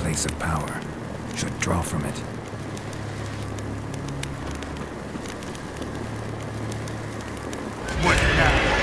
place of power. Should draw from it. What now?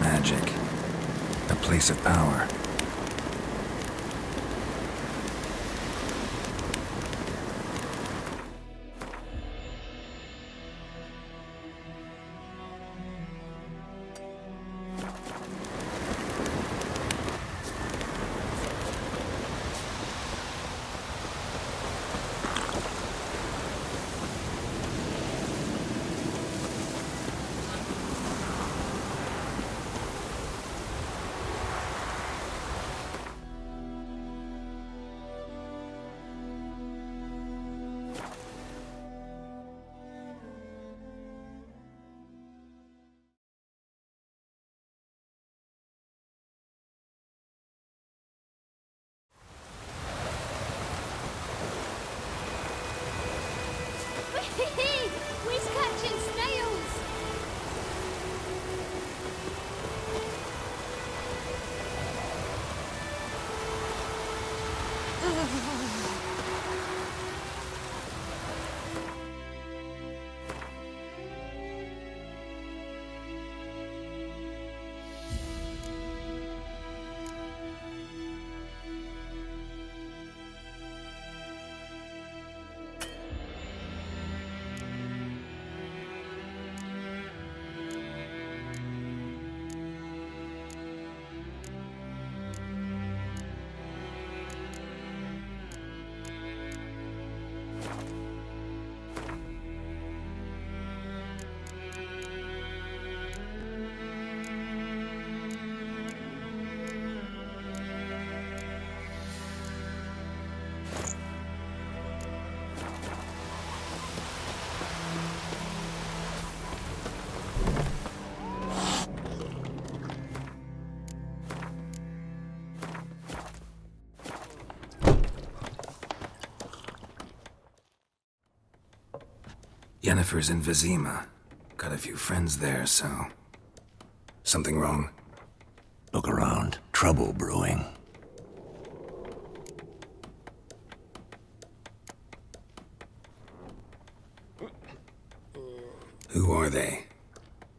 Magic. A place of power. We're catching snails! Yennefer's in Vizima. Got a few friends there, so... Something wrong? Look around. Trouble brewing. Who are they?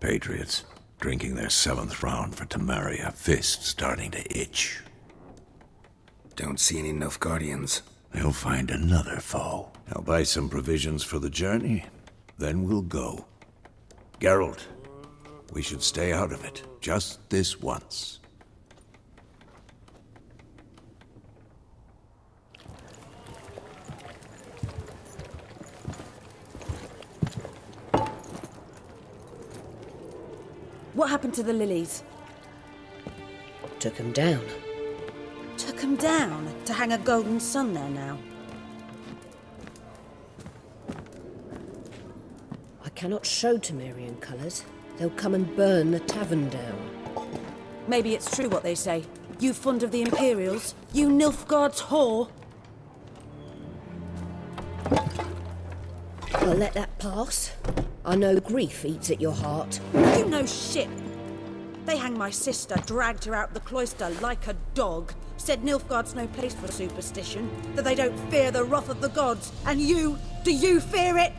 Patriots. Drinking their 7th round for Tamaria, fist starting to itch. Don't see any Nilfgaardians. They'll find another foe. I'll buy some provisions for the journey, then we'll go. Geralt, we should stay out of it, just this once. What happened to the lilies? Took him down. Took 'em down to hang a golden sun there now. I cannot show Temerian colours. They'll come and burn the tavern down. Maybe it's true what they say. You fond of the Imperials? You Nilfgaard's whore? I'll let that pass. I know grief eats at your heart. You know shit. They hanged my sister, dragged her out the cloister like a dog. Said Nilfgaard's no place for superstition, that they don't fear the wrath of the gods. And you, do you fear it?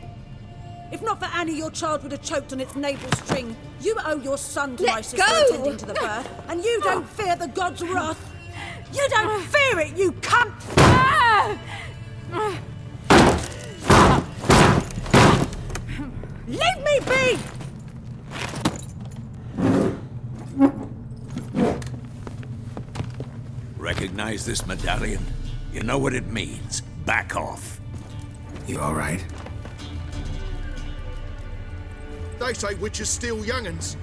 If not for Annie, your child would have choked on its navel string. You owe your son to my sister attending to the birth, and you don't fear the gods' wrath. You don't fear it, you cunt! Leave me be! Recognize this medallion? You know what it means. Back off. You all right? They say witches steal young'uns.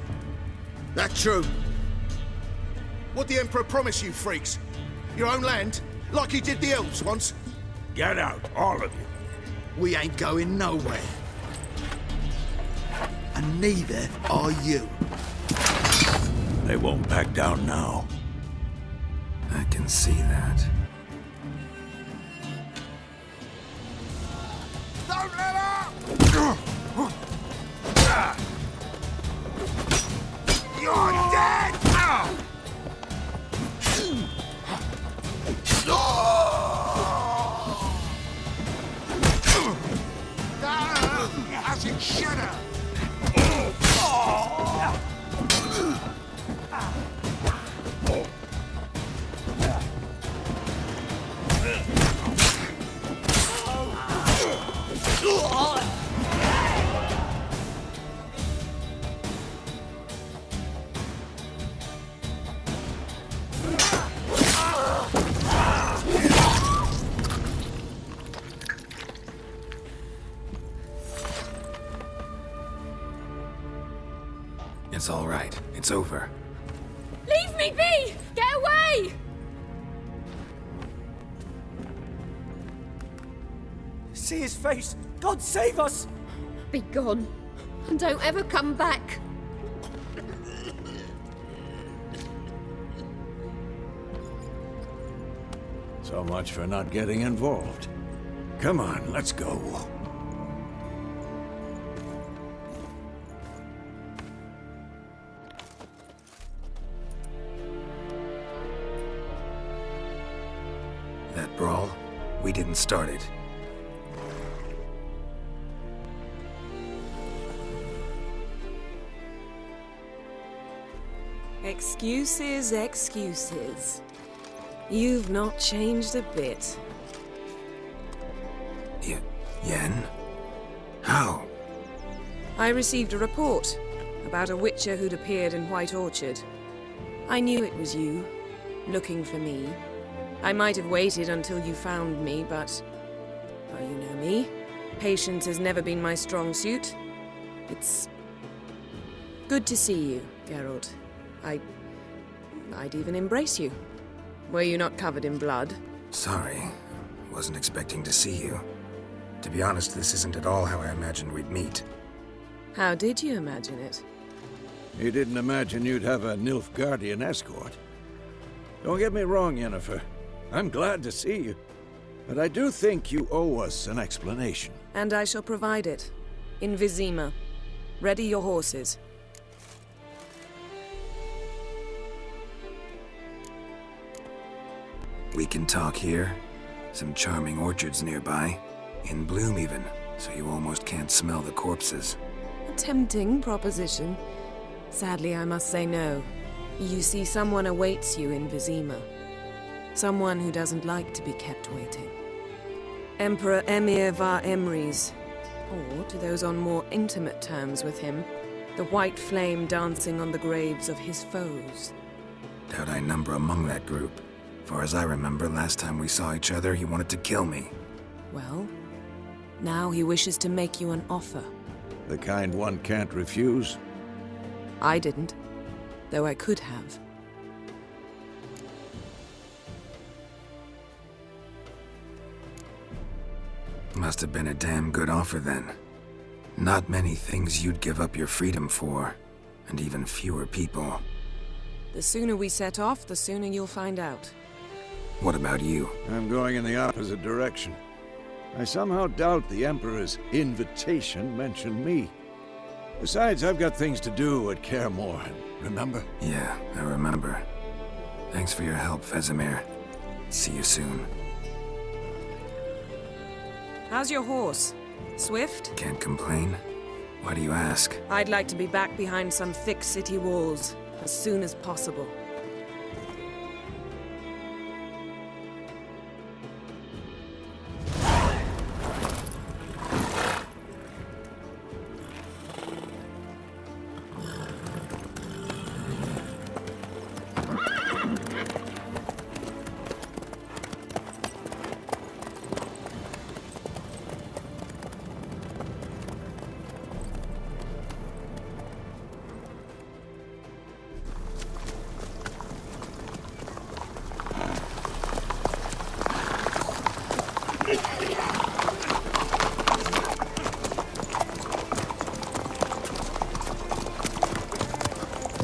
That true? What the Emperor promise you, freaks? Your own land? Like he did the elves once? Get out, all of you. We ain't going nowhere. And neither are you. They won't back down now. I can see that. Don't let up! You're dead! As it should have! It's all right. It's over. Leave me be! Get away! See his face! God save us! Be gone. And don't ever come back. So much for not getting involved. Come on, let's go. That brawl, we didn't start it. Excuses, excuses. You've not changed a bit. Yen? How? I received a report about a witcher who'd appeared in White Orchard. I knew it was you, looking for me. I might have waited until you found me, but... well, you know me. Patience has never been my strong suit. It's... good to see you, Geralt. I'd even embrace you. Were you not covered in blood? Sorry. Wasn't expecting to see you. To be honest, this isn't at all how I imagined we'd meet. How did you imagine it? You didn't imagine you'd have a Nilfgaardian escort. Don't get me wrong, Yennefer. I'm glad to see you. But I do think you owe us an explanation. And I shall provide it. In Vizima. Ready your horses. We can talk here. Some charming orchards nearby. In bloom even, so you almost can't smell the corpses. A tempting proposition. Sadly, I must say no. You see, someone awaits you in Vizima. Someone who doesn't like to be kept waiting. Emperor Emir var Emreis, or, to those on more intimate terms with him, the white flame dancing on the graves of his foes. Doubt I number among that group. Far as I remember, last time we saw each other, he wanted to kill me. Well, now he wishes to make you an offer. The kind one can't refuse? I didn't, though I could have. Must have been a damn good offer then. Not many things you'd give up your freedom for, and even fewer people. The sooner we set off, the sooner you'll find out. What about you? I'm going in the opposite direction. I somehow doubt the Emperor's invitation mentioned me. Besides, I've got things to do at Kaer Morhen, remember? Yeah, I remember. Thanks for your help, Vesemir. See you soon. How's your horse? Swift? Can't complain. Why do you ask? I'd like to be back behind some thick city walls, as soon as possible.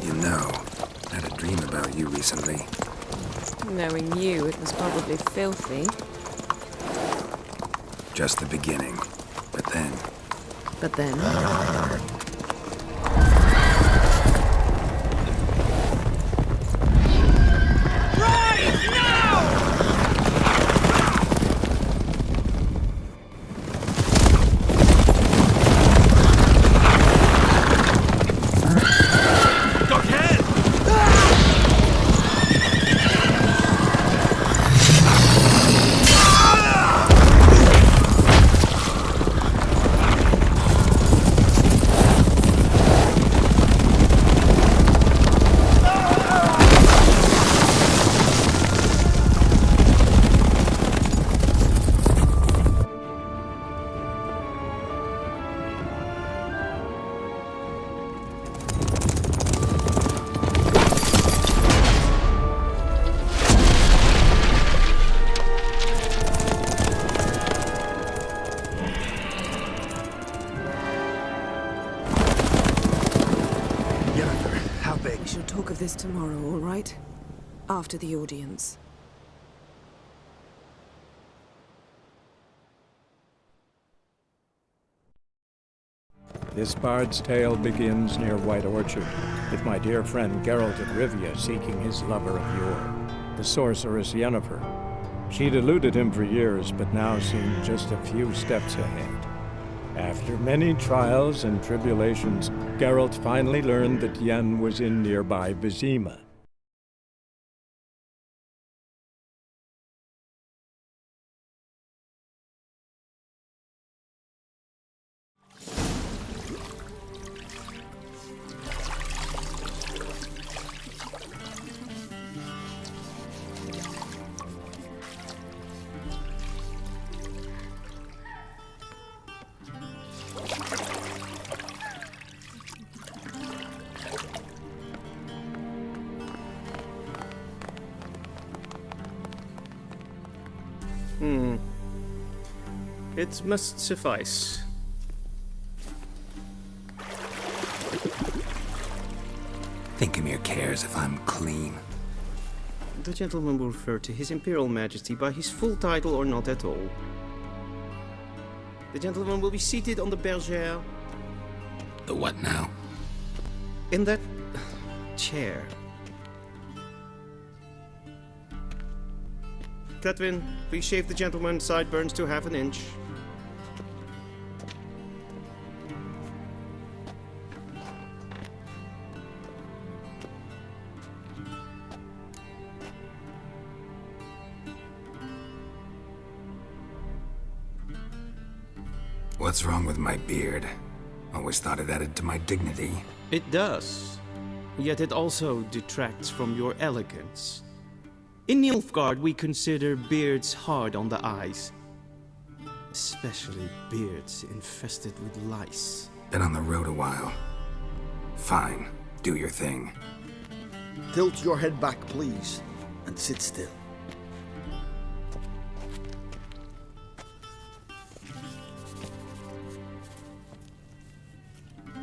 You know, I had a dream about you recently. Knowing you, it was probably filthy. Just the beginning. But then... But then... We shall talk of this tomorrow, all right? After the audience. This bard's tale begins near White Orchard, with my dear friend Geralt of Rivia seeking his lover of yore, the sorceress Yennefer. She'd eluded him for years, but now seemed just a few steps ahead. After many trials and tribulations, Geralt finally learned that Yen was in nearby Vizima. It must suffice. Think Emir cares if I'm clean. The gentleman will refer to His Imperial Majesty by his full title or not at all. The gentleman will be seated on the bergère. The what now? In that chair. Cletwin, please shave the gentleman's sideburns to half an inch. What's wrong with my beard? Always thought it added to my dignity. It does. Yet it also detracts from your elegance. In Nilfgaard, we consider beards hard on the eyes. Especially beards infested with lice. Been on the road a while. Fine, do your thing. Tilt your head back, please, and sit still.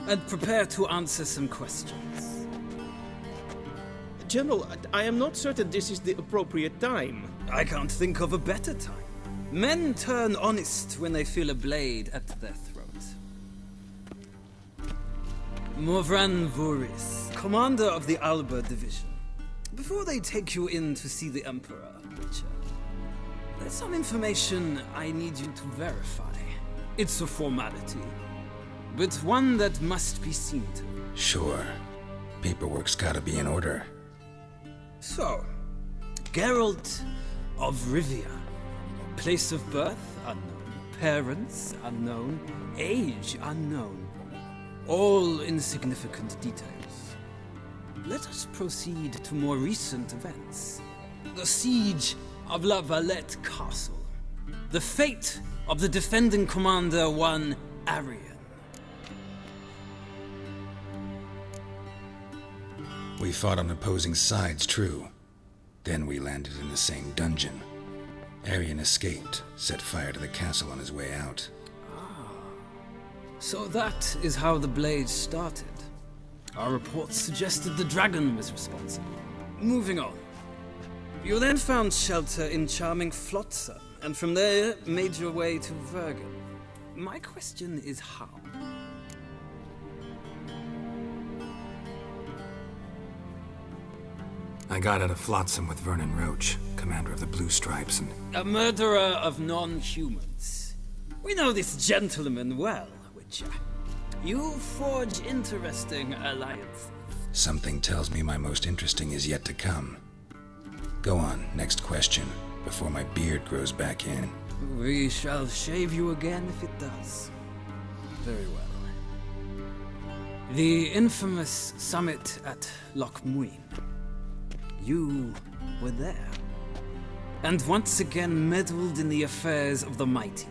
And prepare to answer some questions. General, I am not certain this is the appropriate time. I can't think of a better time. Men turn honest when they feel a blade at their throat. Morvran Voris, commander of the Alba Division. Before they take you in to see the Emperor, Witcher, there's some information I need you to verify. It's a formality, but one that must be seen to. Sure. Paperwork's gotta be in order. So, Geralt of Rivia. Place of birth, unknown. Parents, unknown. Age, unknown. All insignificant details. Let us proceed to more recent events. The siege of La Valette Castle. The fate of the defending commander, one Arian. We fought on opposing sides, true. Then we landed in the same dungeon. Arian escaped, set fire to the castle on his way out. So that is how the Blade started. Our reports suggested the dragon was responsible. Moving on. You then found shelter in charming Flotsam, and from there made your way to Vergen. My question is how? I got out of Flotsam with Vernon Roach, commander of the Blue Stripes, and... A murderer of non-humans. We know this gentleman well, Witcher. You forge interesting alliances. Something tells me my most interesting is yet to come. Go on, next question, before my beard grows back in. We shall shave you again if it does. Very well. The infamous summit at Loch Muin. You were there. And once again meddled in the affairs of the mighty.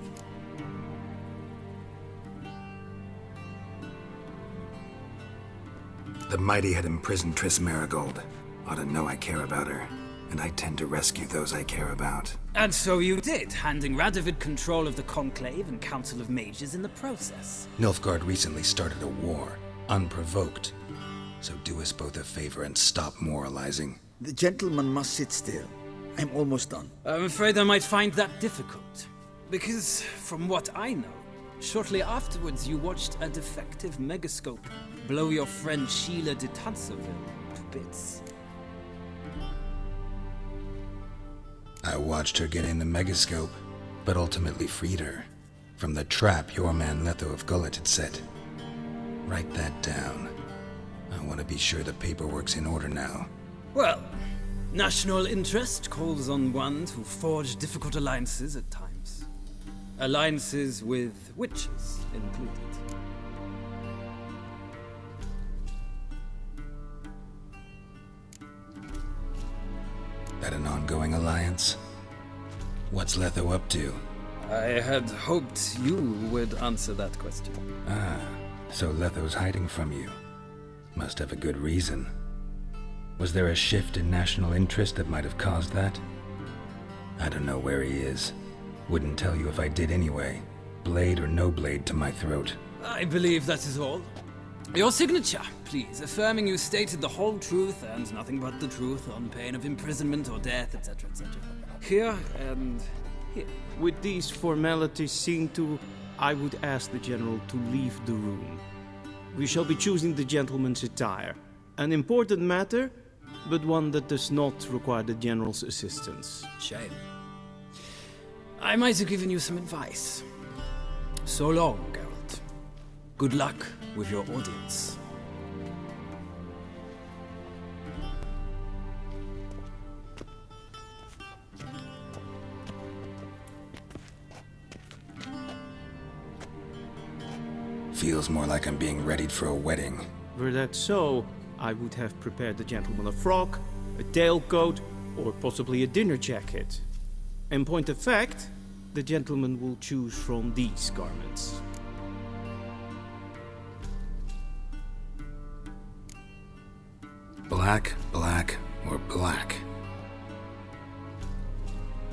The mighty had imprisoned Triss Merigold. Ought to know I care about her, and I tend to rescue those I care about. And so you did, handing Radovid control of the Conclave and Council of Mages in the process. Nilfgaard recently started a war, unprovoked. So do us both a favor and stop moralizing. The gentleman must sit still. I'm almost done. I'm afraid I might find that difficult. Because, from what I know, shortly afterwards you watched a defective megascope blow your friend Sheila de Tanserville to bits. I watched her get in the megascope, but ultimately freed her from the trap your man Letho of Gullet had set. Write that down. I want to be sure the paperwork's in order now. Well, national interest calls on one to forge difficult alliances at times. Alliances with witches included. That an ongoing alliance? What's Letho up to? I had hoped you would answer that question. Ah, so Letho's hiding from you. Must have a good reason. Was there a shift in national interest that might have caused that? I don't know where he is. Wouldn't tell you if I did anyway. Blade or no blade to my throat. I believe that is all. Your signature, please, affirming you stated the whole truth and nothing but the truth on pain of imprisonment or death, etc., etc. Here and here. With these formalities seen to, I would ask the General to leave the room. We shall be choosing the gentleman's attire. An important matter, but one that does not require the General's assistance. Shame. I might have given you some advice. So long, Geralt. Good luck with your audience. Feels more like I'm being readied for a wedding. Were that so, I would have prepared the gentleman a frock, a tailcoat, or possibly a dinner jacket. In point of fact, the gentleman will choose from these garments. Black, black, or black?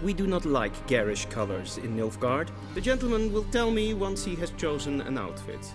We do not like garish colors in Nilfgaard. The gentleman will tell me once he has chosen an outfit.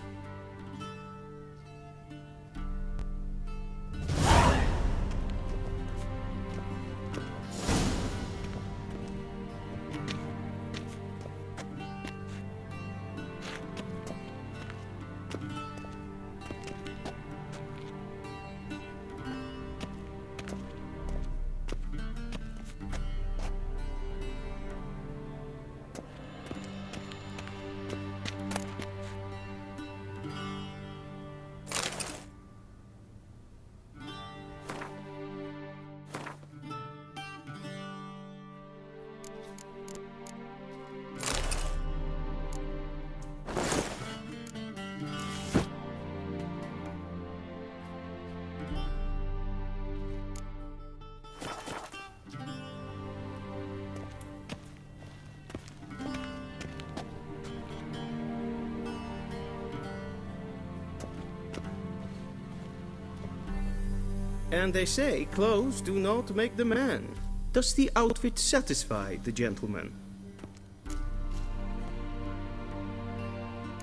And they say clothes do not make the man. Does the outfit satisfy the gentleman?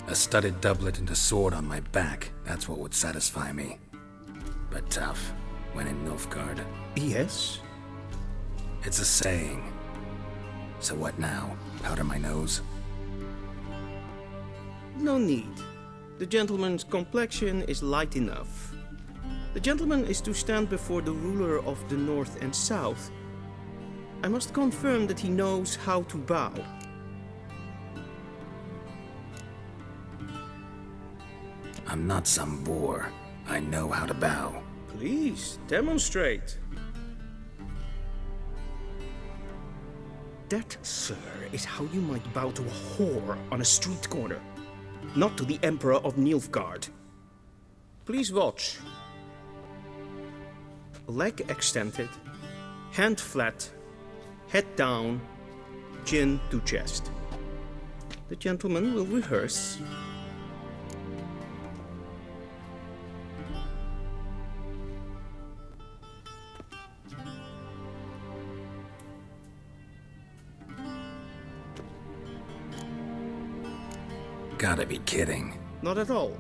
A studded doublet and a sword on my back, that's what would satisfy me. But tough, when in Nilfgaard. Yes? It's a saying. So what now? Powder my nose? No need. The gentleman's complexion is light enough. The gentleman is to stand before the ruler of the North and South. I must confirm that he knows how to bow. I'm not some boor. I know how to bow. Please, demonstrate. That, sir, is how you might bow to a whore on a street corner, not to the Emperor of Nilfgaard. Please watch. Leg extended, hand flat, head down, chin to chest. The gentleman will rehearse. Gotta be kidding. Not at all.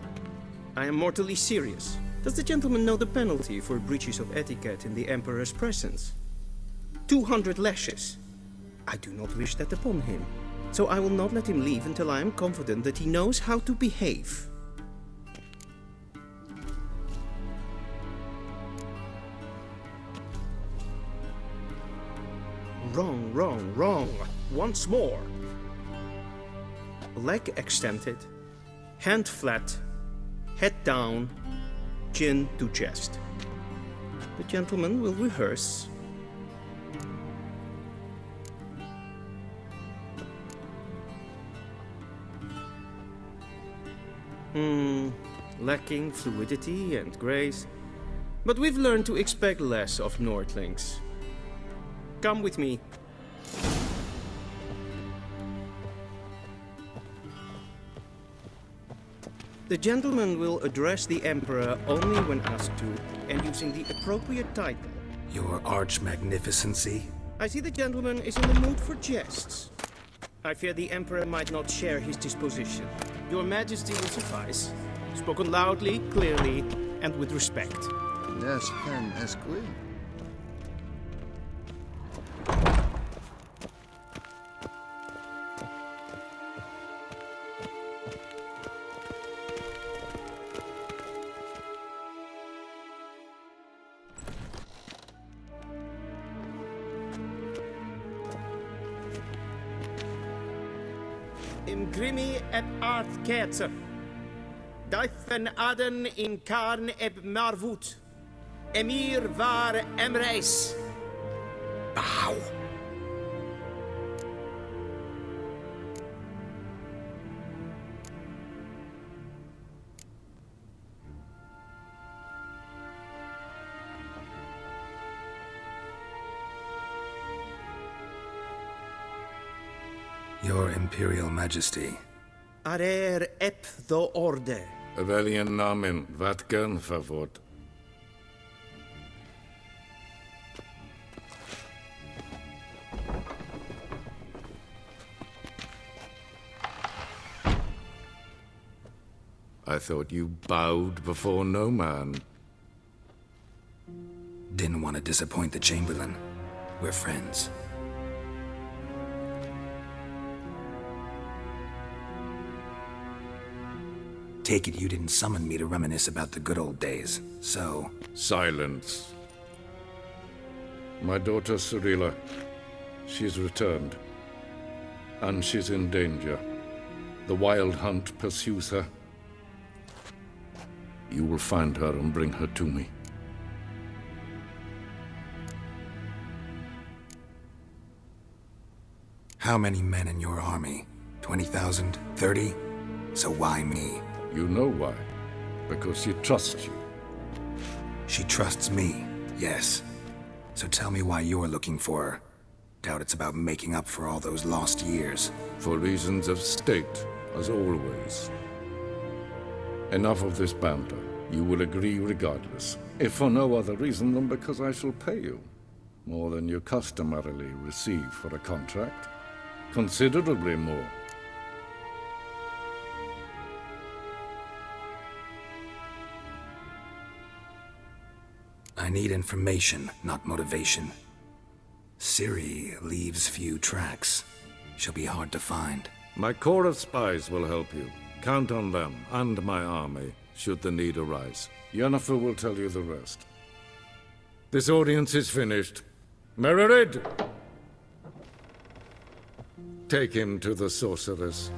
I am mortally serious. Does the gentleman know the penalty for breaches of etiquette in the Emperor's presence? 200 lashes. I do not wish that upon him, so I will not let him leave until I am confident that he knows how to behave. Wrong, wrong, wrong. Once more. Leg extended, hand flat, head down, chin to chest. The gentleman will rehearse. Lacking fluidity and grace. But we've learned to expect less of Nordlings. Come with me. The gentleman will address the Emperor only when asked to, and using the appropriate title. Your Arch-Magnificency? I see the gentleman is in the mood for jests. I fear the Emperor might not share his disposition. Your Majesty will suffice. Spoken loudly, clearly, and with respect. Yes, Pen Esquire. Imgrimi et art ketzer. Daifen aden in karn eb marvut. Emir var emreis. Bow. Your Imperial Majesty. Arer ep the orde. Veljen namen, vatkan favort. I thought you bowed before no man. Didn't want to disappoint the Chamberlain. We're friends. Take it you didn't summon me to reminisce about the good old days, so... Silence. My daughter Cirilla, she's returned. And she's in danger. The Wild Hunt pursues her. You will find her and bring her to me. How many men in your army? 20,000? 30? So why me? You know why. Because she trusts you. She trusts me, yes. So tell me why you're looking for her. Doubt it's about making up for all those lost years. For reasons of state, as always. Enough of this banter. You will agree regardless. If for no other reason than because I shall pay you. More than you customarily receive for a contract. Considerably more. I need information, not motivation. Ciri leaves few tracks. She'll be hard to find. My corps of spies will help you. Count on them, and my army, should the need arise. Yennefer will tell you the rest. This audience is finished. Mererid! Take him to the sorceress.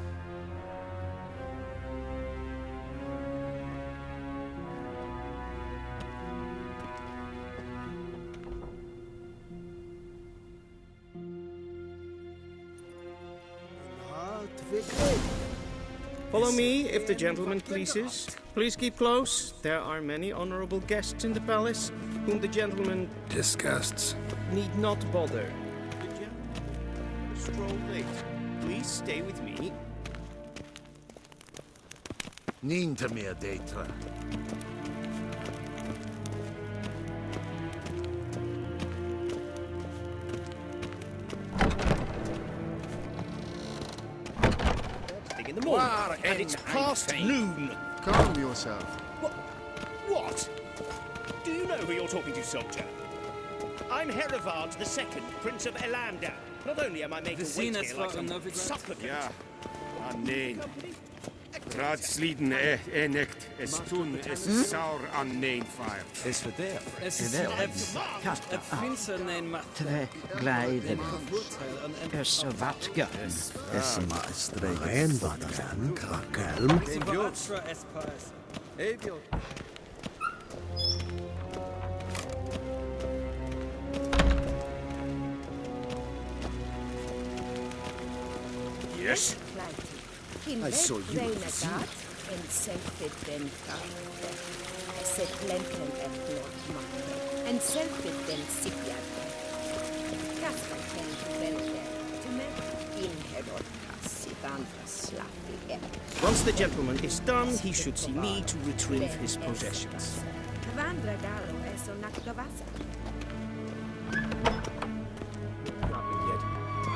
Follow me, if the gentleman pleases. Please keep close. There are many honorable guests in the palace, whom the gentleman... disgusts. ...need not bother. The gentleman will stroll late. Please stay with me. Ninta mea deitra. In the morning, and it's past noon. Calm yourself. What? Do you know who you're talking to, soldier? I'm Herivard II, Prince of Elandar. Not only am I making weight here like some supplicant... Ja, nee. Raadsleden enicht, es tun, es saur an nein fire. Es verderf. Es ist Tre gleiden. Es vatga. Es maestre vatgan krakelm. Yes? I saw you. En selfet den sipjade. Kastar den välde. Once the gentleman is done, he should see me to retrieve his possessions.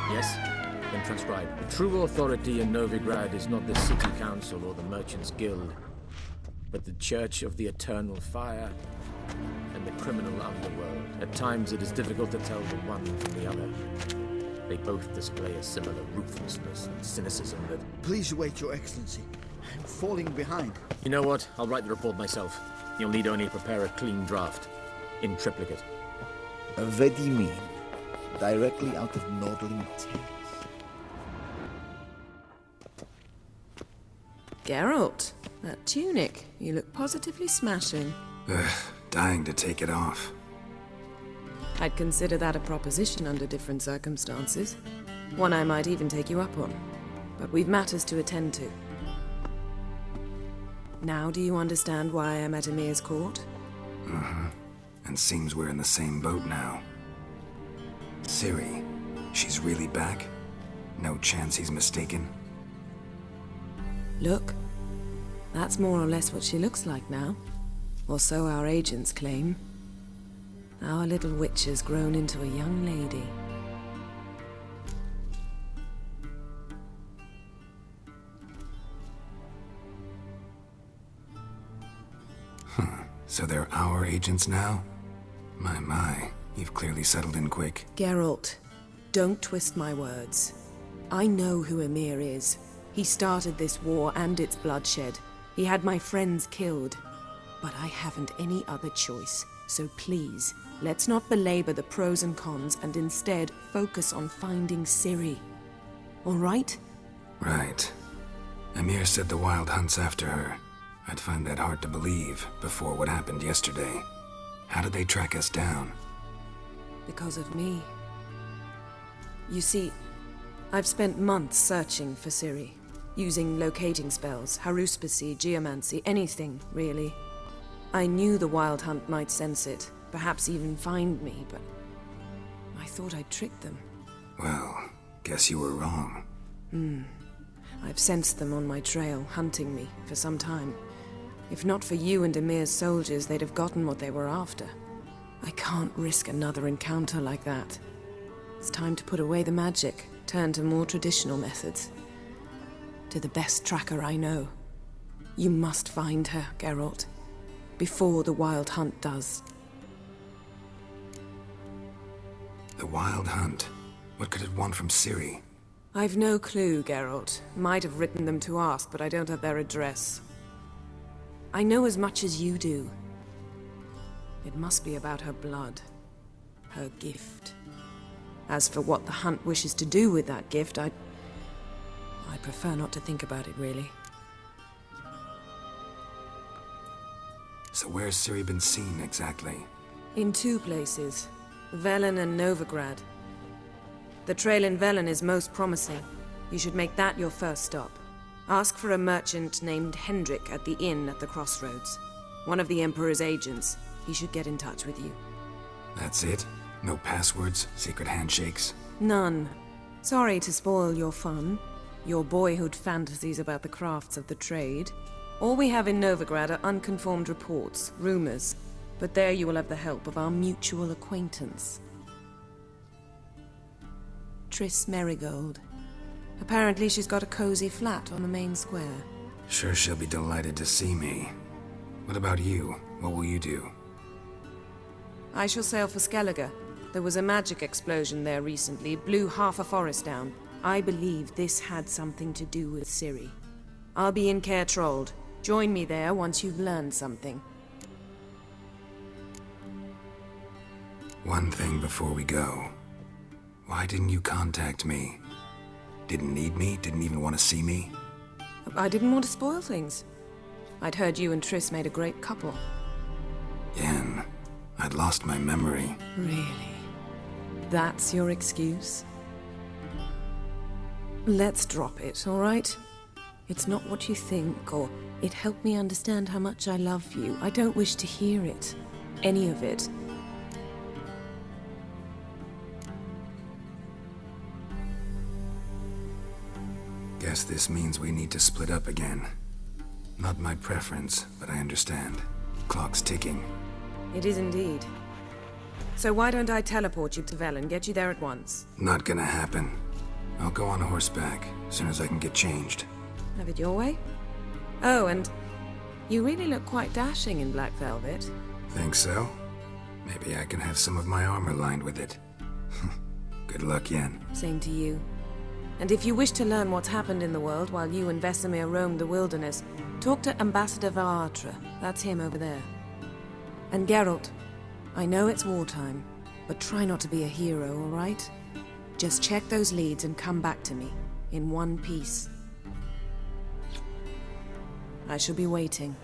Yes? Then transcribe. The true authority in Novigrad is not the city council or the merchants' guild, but the Church of the Eternal Fire and the criminal underworld. At times it is difficult to tell the one from the other. They both display a similar ruthlessness and cynicism that... Please wait, Your Excellency. I'm falling behind. You know what? I'll write the report myself. You'll need only prepare a clean draft. In triplicate. A Vedimin. Directly out of Nordling Tales. Geralt, that tunic. You look positively smashing. Dying to take it off. I'd consider that a proposition under different circumstances. One I might even take you up on. But we've matters to attend to. Now do you understand why I'm at Emir's court? Uh-huh. And seems we're in the same boat now. Ciri, she's really back? No chance he's mistaken. Look. That's more or less what she looks like now. Or so our agents claim. Our little witch has grown into a young lady. So they're our agents now? My, you've clearly settled in quick. Geralt, don't twist my words. I know who Emir is. He started this war and its bloodshed. He had my friends killed. But I haven't any other choice. So please, let's not belabor the pros and cons and instead focus on finding Ciri. All right? Right. Emir said the Wild Hunt's after her. I'd find that hard to believe before what happened yesterday. How did they track us down? Because of me. You see, I've spent months searching for Ciri, using locating spells, haruspicy, geomancy, anything, really. I knew the Wild Hunt might sense it, perhaps even find me, but I thought I'd tricked them. Well, guess you were wrong. I've sensed them on my trail, hunting me, for some time. If not for you and Emir's soldiers, they'd have gotten what they were after. I can't risk another encounter like that. It's time to put away the magic, turn to more traditional methods. To the best tracker I know. You must find her, Geralt. Before the Wild Hunt does. The Wild Hunt? What could it want from Ciri? I've no clue, Geralt. Might have written them to ask, but I don't have their address. I know as much as you do. It must be about her blood. Her gift. As for what the Hunt wishes to do with that gift, I prefer not to think about it, really. So where's Ciri been seen, exactly? In two places. Velen and Novigrad. The trail in Velen is most promising. You should make that your first stop. Ask for a merchant named Hendrik at the inn at the crossroads. One of the Emperor's agents. He should get in touch with you. That's it? No passwords? Secret handshakes? None. Sorry to spoil your fun. Your boyhood fantasies about the crafts of the trade. All we have in Novigrad are unconfirmed reports, rumors. But there you will have the help of our mutual acquaintance. Triss Merigold. Apparently she's got a cozy flat on the main square. Sure she'll be delighted to see me. What about you? What will you do? I shall sail for Skellige. There was a magic explosion there recently, blew half a forest down. I believe this had something to do with Ciri. I'll be in Caer Trolde. Join me there once you've learned something. One thing before we go. Why didn't you contact me? Didn't need me? Didn't even want to see me? I didn't want to spoil things. I'd heard you and Triss made a great couple. Yen, I'd lost my memory. Really? That's your excuse? Let's drop it, all right? It's not what you think, or it helped me understand how much I love you. I don't wish to hear it. Any of it. Guess this means we need to split up again. Not my preference, but I understand. Clock's ticking. It is indeed. So why don't I teleport you to Velen, get you there at once? Not gonna happen. I'll go on horseback, as soon as I can get changed. Have it your way? Oh, and you really look quite dashing in black velvet. Think so? Maybe I can have some of my armor lined with it. Good luck, Yen. Same to you. And if you wish to learn what's happened in the world while you and Vesemir roamed the wilderness, talk to Ambassador Varatra. That's him over there. And Geralt, I know it's wartime, but try not to be a hero, all right? Just check those leads and come back to me, in one piece. I shall be waiting.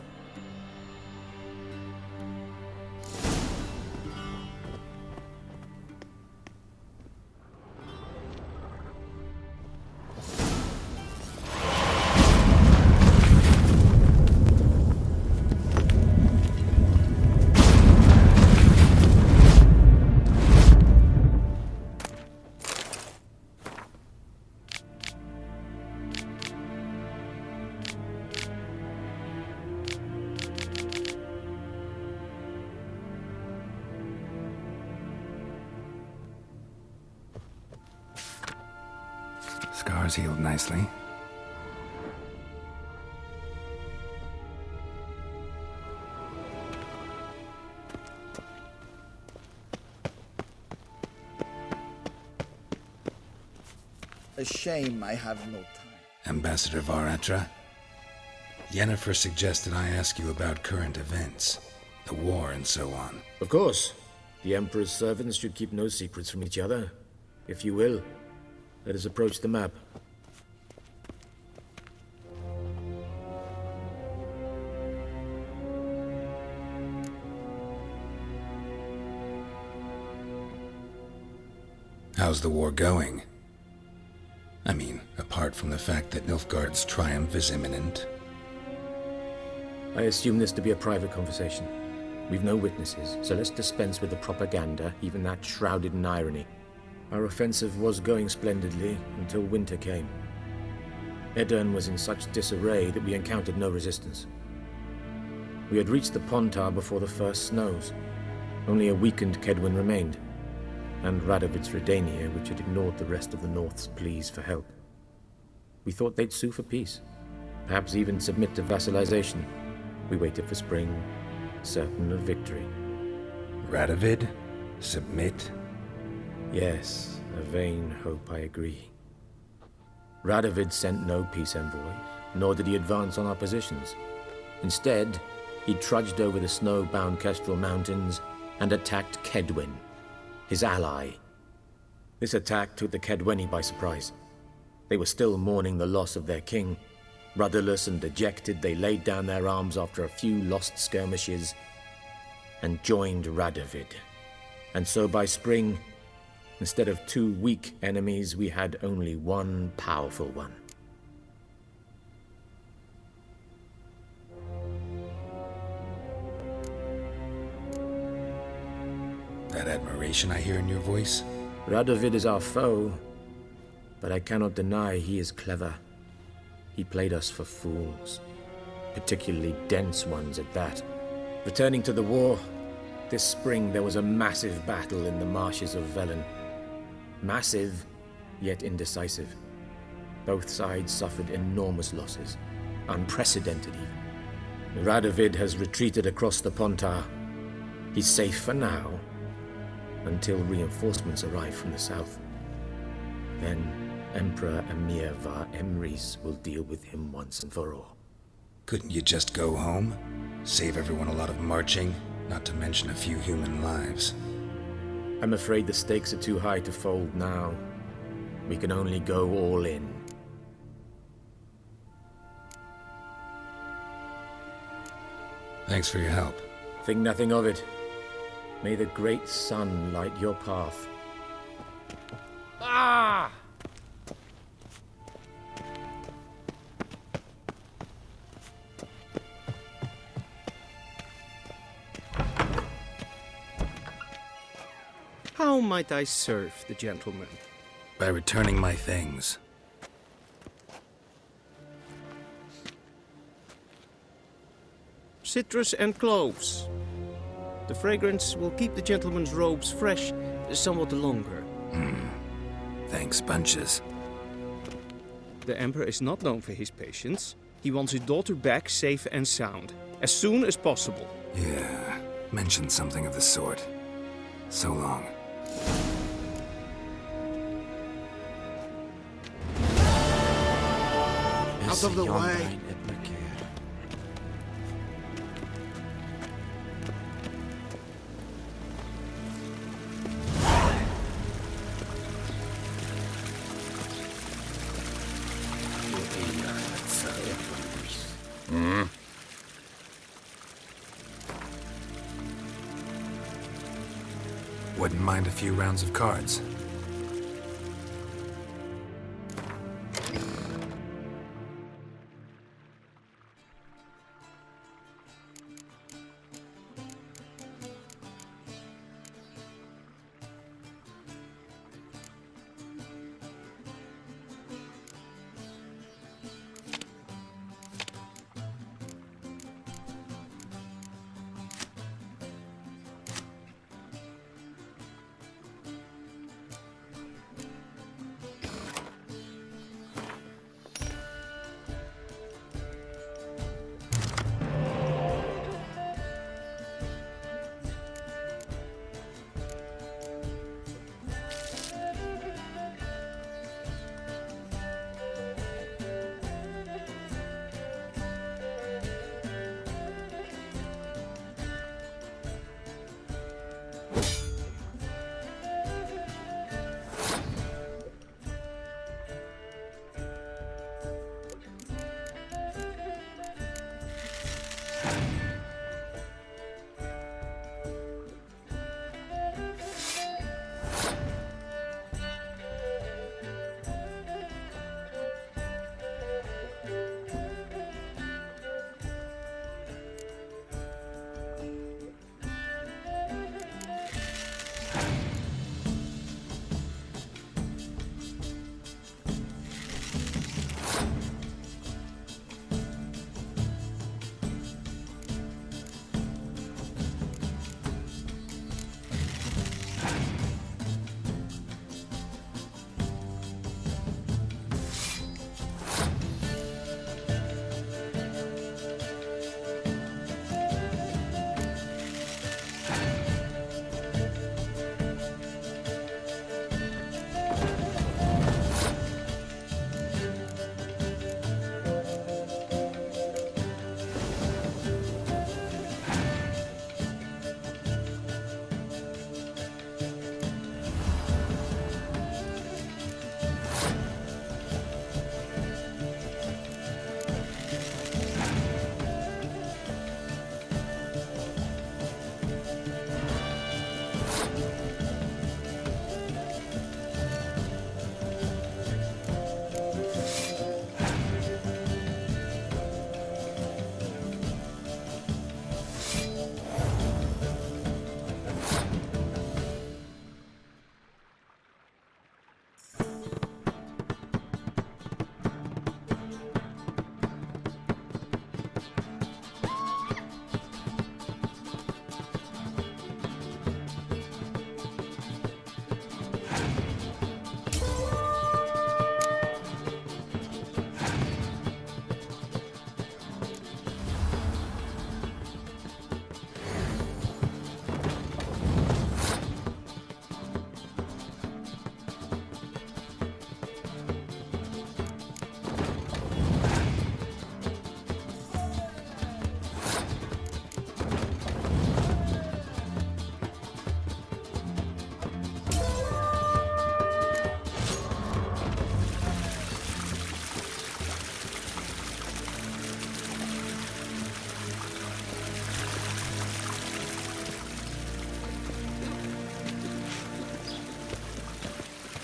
Scars healed nicely. A shame I have no time. Ambassador Varatra, Yennefer suggested I ask you about current events, the war and so on. Of course. The Emperor's servants should keep no secrets from each other. If you will, let us approach the map. How's the war going? I mean, apart from the fact that Nilfgaard's triumph is imminent. I assume this to be a private conversation. We've no witnesses, so let's dispense with the propaganda, even that shrouded in irony. Our offensive was going splendidly until winter came. Aedirn was in such disarray that we encountered no resistance. We had reached the Pontar before the first snows. Only a weakened Kaedwen remained, and Radovid's Redania, which had ignored the rest of the North's pleas for help. We thought they'd sue for peace, perhaps even submit to vassalization. We waited for spring, certain of victory. Radovid? Submit? Yes, a vain hope, I agree. Radovid sent no peace envoys, nor did he advance on our positions. Instead, he trudged over the snow-bound Kestrel Mountains and attacked Kaedwen, his ally. This attack took the Kaedweni by surprise. They were still mourning the loss of their king. Rudderless and dejected, they laid down their arms after a few lost skirmishes and joined Radovid. And so by spring, instead of 2 weak enemies, we had only one powerful one. That admiration I hear in your voice? Radovid is our foe, but I cannot deny he is clever. He played us for fools, particularly dense ones at that. Returning to the war, this spring there was a massive battle in the marshes of Velen. Massive, yet indecisive. Both sides suffered enormous losses, unprecedented even. Radovid has retreated across the Pontar. He's safe for now, until reinforcements arrive from the south. Then Emperor Emhyr var Emreis will deal with him once and for all. Couldn't you just go home? Save everyone a lot of marching, not to mention a few human lives. I'm afraid the stakes are too high to fold now. We can only go all in. Thanks for your help. Think nothing of it. May the great sun light your path. Ah! How might I serve the gentleman? By returning my things. Citrus and cloves. The fragrance will keep the gentleman's robes fresh somewhat longer. Thanks, bunches. The Emperor is not known for his patience. He wants his daughter back safe and sound, as soon as possible. Yeah, mentioned something of the sort. So long. Out of the way! Wouldn't mind a few rounds of cards.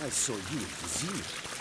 I saw you at the zoo.